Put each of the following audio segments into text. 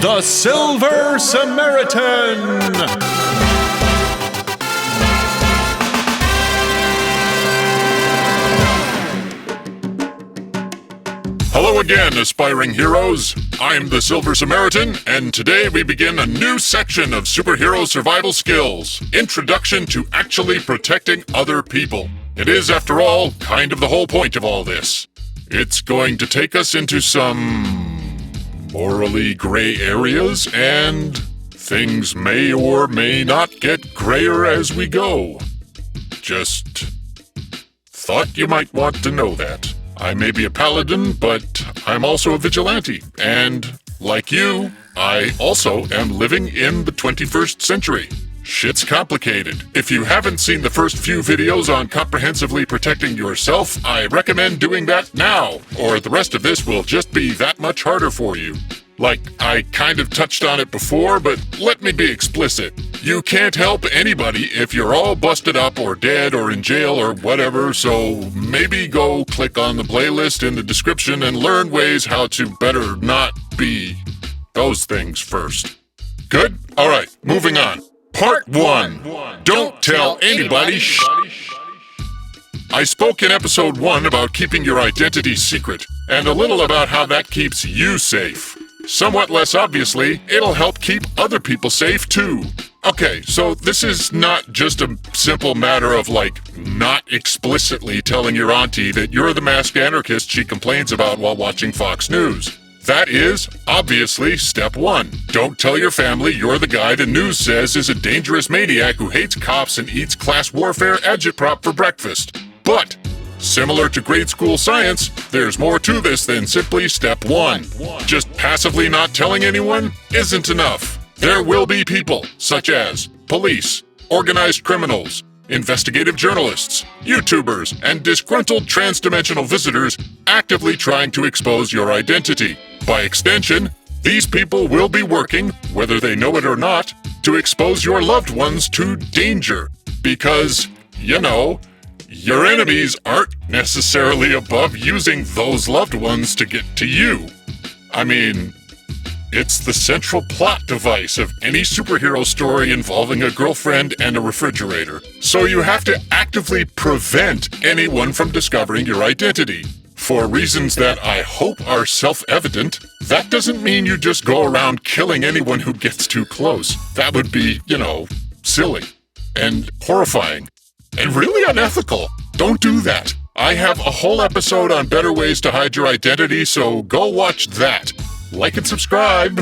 The Silver Samaritan! Hello again, aspiring heroes. I'm the Silver Samaritan, and today we begin a new section of superhero survival skills. Introduction to actually protecting other people. It is, after all, kind of the whole point of all this. It's going to take us into some morally gray areas, and things may or may not get grayer as we go. Just thought you might want to know that. I may be a paladin, but I'm also a vigilante, and like you, I also am living in the 21st century. Shit's complicated. If you haven't seen the first few videos on comprehensively protecting yourself, I recommend doing that now, or the rest of this will just be that much harder for you. Like, I kind of touched on it before, but let me be explicit. You can't help anybody if you're all busted up or dead or in jail or whatever, so maybe go click on the playlist in the description and learn ways how to better not be those things first. Good? Alright, moving on. Part 1. Don't tell anybody shh. I spoke in episode 1 about keeping your identity secret, and a little about how that keeps you safe. Somewhat less obviously, it'll help keep other people safe too. Okay, so this is not just a simple matter of not explicitly telling your auntie that you're the masked anarchist she complains about while watching Fox News. That is, obviously, step 1. Don't tell your family you're the guy the news says is a dangerous maniac who hates cops and eats class warfare agitprop for breakfast. But, similar to grade school science, there's more to this than simply step 1. Just passively not telling anyone isn't enough. There will be people, such as police, organized criminals, investigative journalists, YouTubers, and disgruntled trans-dimensional visitors actively trying to expose your identity. By extension, these people will be working, whether they know it or not, to expose your loved ones to danger. Because, your enemies aren't necessarily above using those loved ones to get to you. I mean, it's the central plot device of any superhero story involving a girlfriend and a refrigerator. So you have to actively prevent anyone from discovering your identity. For reasons that I hope are self-evident, that doesn't mean you just go around killing anyone who gets too close. That would be, silly and horrifying and really unethical. Don't do that. I have a whole episode on better ways to hide your identity, so go watch that. Like and subscribe.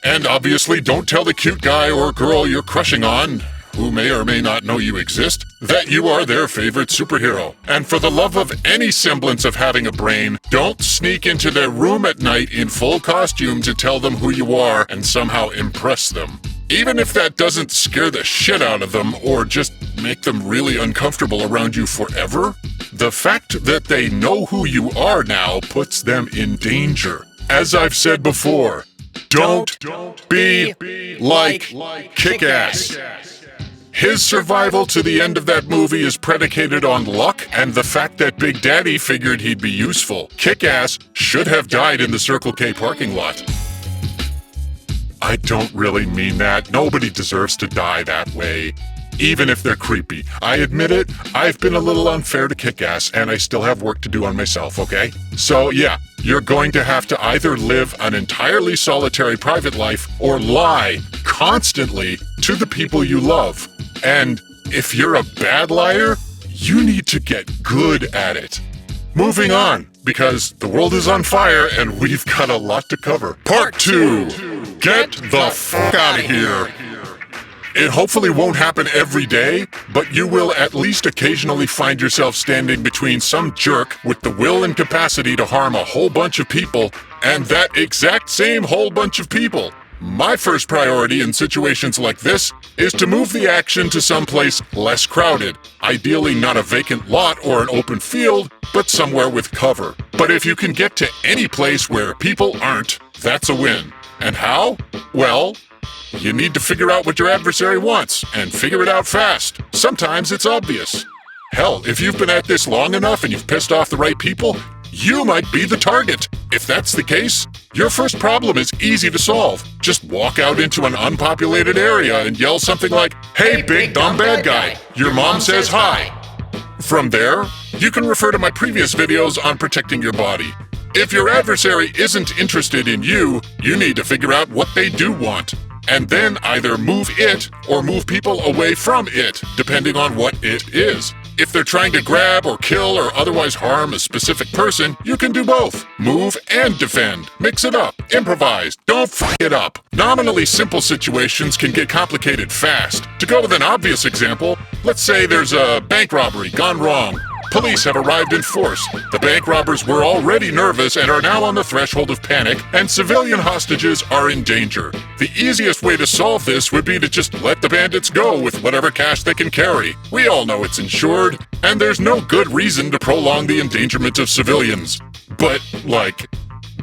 And obviously don't tell the cute guy or girl you're crushing on, who may or may not know you exist, that you are their favorite superhero. And for the love of any semblance of having a brain, don't sneak into their room at night in full costume to tell them who you are and somehow impress them. Even if that doesn't scare the shit out of them or just make them really uncomfortable around you forever, the fact that they know who you are now puts them in danger. As I've said before, don't be like Kick-Ass. His survival to the end of that movie is predicated on luck and the fact that Big Daddy figured he'd be useful. Kick-Ass should have died in the Circle K parking lot. I don't really mean that. Nobody deserves to die that way, even if they're creepy. I admit it, I've been a little unfair to Kick-Ass, and I still have work to do on myself, okay? So yeah, you're going to have to either live an entirely solitary private life or lie constantly to the people you love. And if you're a bad liar, you need to get good at it. Moving on, because the world is on fire and we've got a lot to cover. Part 2. Get the fuck out of here. It hopefully won't happen every day, but you will at least occasionally find yourself standing between some jerk with the will and capacity to harm a whole bunch of people, and that exact same whole bunch of people. My first priority in situations like this is to move the action to someplace less crowded, ideally not a vacant lot or an open field, but somewhere with cover. But if you can get to any place where people aren't, that's a win. And how? Well, you need to figure out what your adversary wants, and figure it out fast. Sometimes it's obvious. Hell, if you've been at this long enough and you've pissed off the right people, you might be the target. If that's the case, your first problem is easy to solve. Just walk out into an unpopulated area and yell something like, "Hey, big dumb bad guy, your mom says hi." From there, you can refer to my previous videos on protecting your body. If your adversary isn't interested in you, you need to figure out what they do want, and then either move it or move people away from it, depending on what it is. If they're trying to grab or kill or otherwise harm a specific person, you can do both. Move and defend. Mix it up. Improvise. Don't f it up. Nominally simple situations can get complicated fast. To go with an obvious example, let's say there's a bank robbery gone wrong. Police have arrived in force. The bank robbers were already nervous and are now on the threshold of panic, and civilian hostages are in danger. The easiest way to solve this would be to just let the bandits go with whatever cash they can carry. We all know it's insured, and there's no good reason to prolong the endangerment of civilians. But,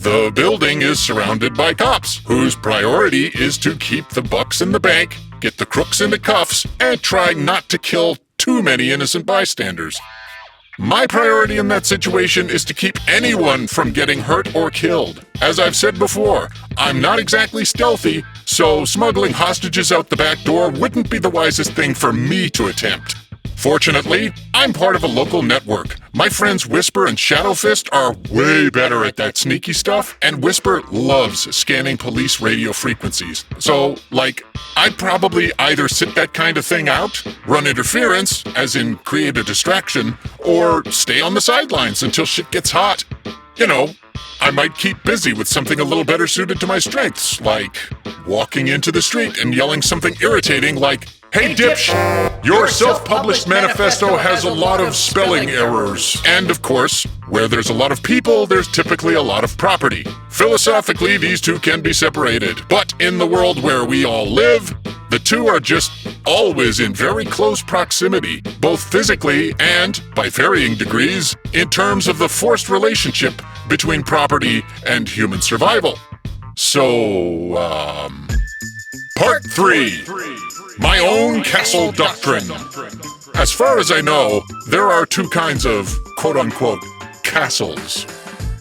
the building is surrounded by cops, whose priority is to keep the bucks in the bank, get the crooks into cuffs, and try not to kill too many innocent bystanders. My priority in that situation is to keep anyone from getting hurt or killed. As I've said before, I'm not exactly stealthy, so smuggling hostages out the back door wouldn't be the wisest thing for me to attempt. Fortunately, I'm part of a local network. My friends Whisper and Shadowfist are way better at that sneaky stuff, and Whisper loves scanning police radio frequencies. So, I'd probably either sit that kind of thing out, run interference, as in create a distraction, or stay on the sidelines until shit gets hot. I might keep busy with something a little better suited to my strengths, like walking into the street and yelling something irritating like, "Hey, dipsh, your self-published manifesto has a lot of spelling errors." And of course, where there's a lot of people, there's typically a lot of property. Philosophically, these two can be separated. But in the world where we all live, the two are just always in very close proximity, both physically and, by varying degrees, in terms of the forced relationship between property and human survival. So, Part 3. My own castle doctrine. As far as I know, there are two kinds of quote-unquote castles.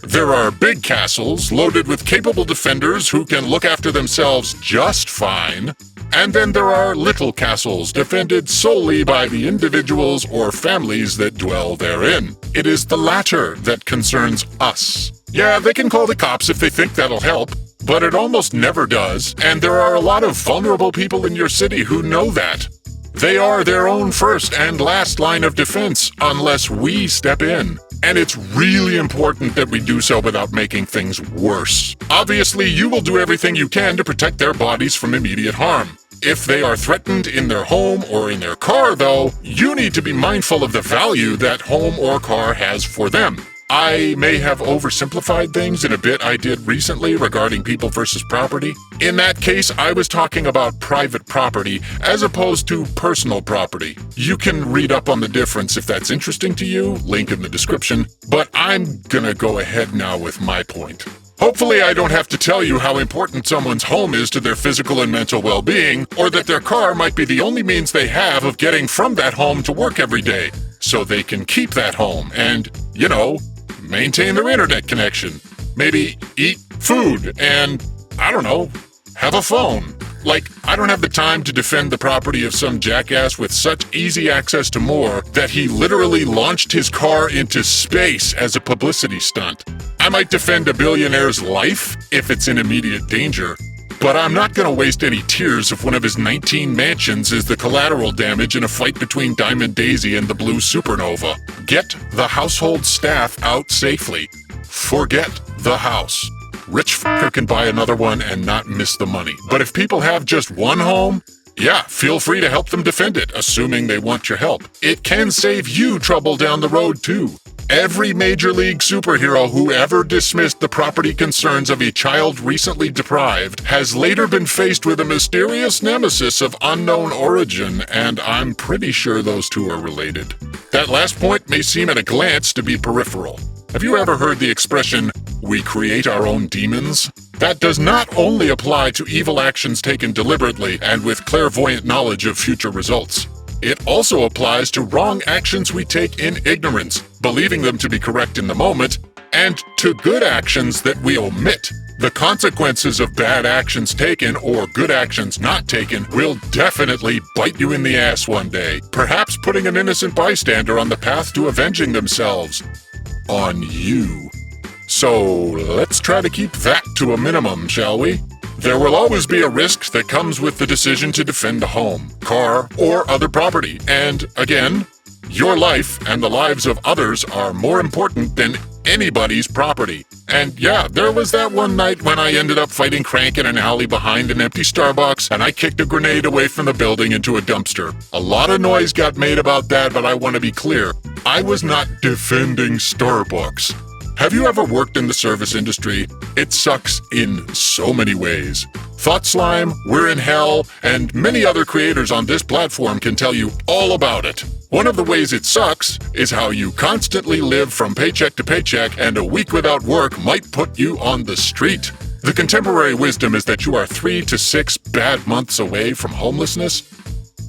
There are big castles loaded with capable defenders who can look after themselves just fine, and then there are little castles defended solely by the individuals or families that dwell therein. It is the latter that concerns us. Yeah, they can call the cops if they think that'll help, but it almost never does, and there are a lot of vulnerable people in your city who know that. They are their own first and last line of defense unless we step in. And it's really important that we do so without making things worse. Obviously, you will do everything you can to protect their bodies from immediate harm. If they are threatened in their home or in their car, though, you need to be mindful of the value that home or car has for them. I may have oversimplified things in a bit I did recently regarding people versus property. In that case, I was talking about private property as opposed to personal property. You can read up on the difference if that's interesting to you, link in the description, but I'm gonna go ahead now with my point. Hopefully I don't have to tell you how important someone's home is to their physical and mental well-being, or that their car might be the only means they have of getting from that home to work every day, so they can keep that home and, maintain their internet connection, maybe eat food, and, have a phone. I don't have the time to defend the property of some jackass with such easy access to more that he literally launched his car into space as a publicity stunt. I might defend a billionaire's life if it's in immediate danger, but I'm not gonna waste any tears if one of his 19 mansions is the collateral damage in a fight between Diamond Daisy and the Blue Supernova. Get the household staff out safely. Forget the house. Rich fucker can buy another one and not miss the money. But if people have just one home, yeah, feel free to help them defend it, assuming they want your help. It can save you trouble down the road, too. Every Major League superhero who ever dismissed the property concerns of a child recently deprived has later been faced with a mysterious nemesis of unknown origin, and I'm pretty sure those two are related. That last point may seem at a glance to be peripheral. Have you ever heard the expression, "we create our own demons"? That does not only apply to evil actions taken deliberately and with clairvoyant knowledge of future results. It also applies to wrong actions we take in ignorance, believing them to be correct in the moment, and to good actions that we omit. The consequences of bad actions taken or good actions not taken will definitely bite you in the ass one day, perhaps putting an innocent bystander on the path to avenging themselves on you. So let's try to keep that to a minimum, shall we? There will always be a risk that comes with the decision to defend a home, car, or other property. And again, your life and the lives of others are more important than anybody's property. And yeah, there was that one night when I ended up fighting Crank in an alley behind an empty Starbucks, and I kicked a grenade away from the building into a dumpster. A lot of noise got made about that, but I want to be clear. I was not defending Starbucks. Have you ever worked in the service industry? It sucks in so many ways. Thought Slime, We're in Hell, and many other creators on this platform can tell you all about it. One of the ways it sucks is how you constantly live from paycheck to paycheck, and a week without work might put you on the street. The contemporary wisdom is that you are 3 to 6 bad months away from homelessness.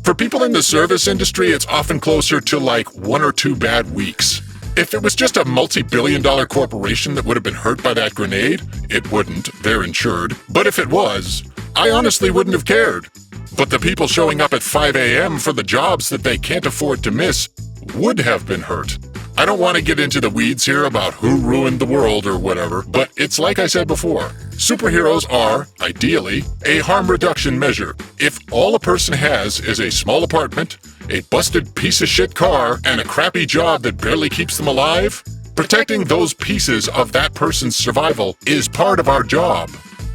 For people in the service industry, it's often closer to like 1 or 2 bad weeks. If it was just a multi-billion-dollar corporation that would have been hurt by that grenade, it wouldn't, they're insured. But if it was, I honestly wouldn't have cared. But the people showing up at 5 a.m. for the jobs that they can't afford to miss would have been hurt. I don't want to get into the weeds here about who ruined the world or whatever, but it's like I said before. Superheroes are, ideally, a harm reduction measure. If all a person has is a small apartment, a busted piece of shit car, and a crappy job that barely keeps them alive, protecting those pieces of that person's survival is part of our job.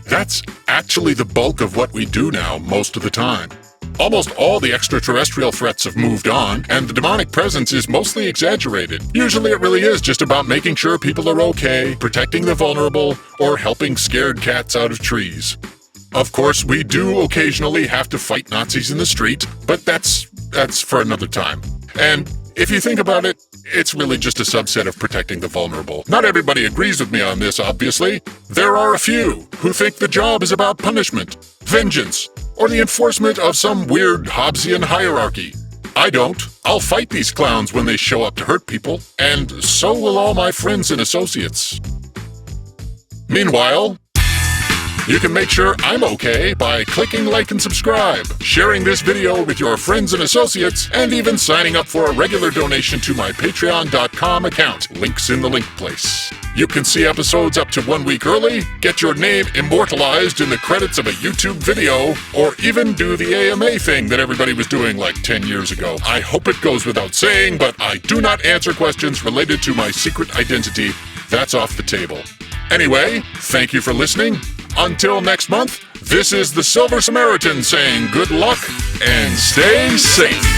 That's actually the bulk of what we do now most of the time. Almost all the extraterrestrial threats have moved on, and the demonic presence is mostly exaggerated. Usually it really is just about making sure people are okay, protecting the vulnerable, or helping scared cats out of trees. Of course, we do occasionally have to fight Nazis in the street, but that's for another time. And if you think about it, it's really just a subset of protecting the vulnerable. Not everybody agrees with me on this, obviously. There are a few who think the job is about punishment, vengeance, or the enforcement of some weird Hobbesian hierarchy. I don't. I'll fight these clowns when they show up to hurt people, and so will all my friends and associates. Meanwhile, you can make sure I'm okay by clicking like and subscribe, sharing this video with your friends and associates, and even signing up for a regular donation to my patreon.com account. Links in the link place. You can see episodes up to 1 week early, get your name immortalized in the credits of a YouTube video, or even do the AMA thing that everybody was doing like 10 years ago. I hope it goes without saying, but I do not answer questions related to my secret identity. That's off the table. Anyway, thank you for listening. Until next month, this is the Silver Samaritan saying good luck and stay safe.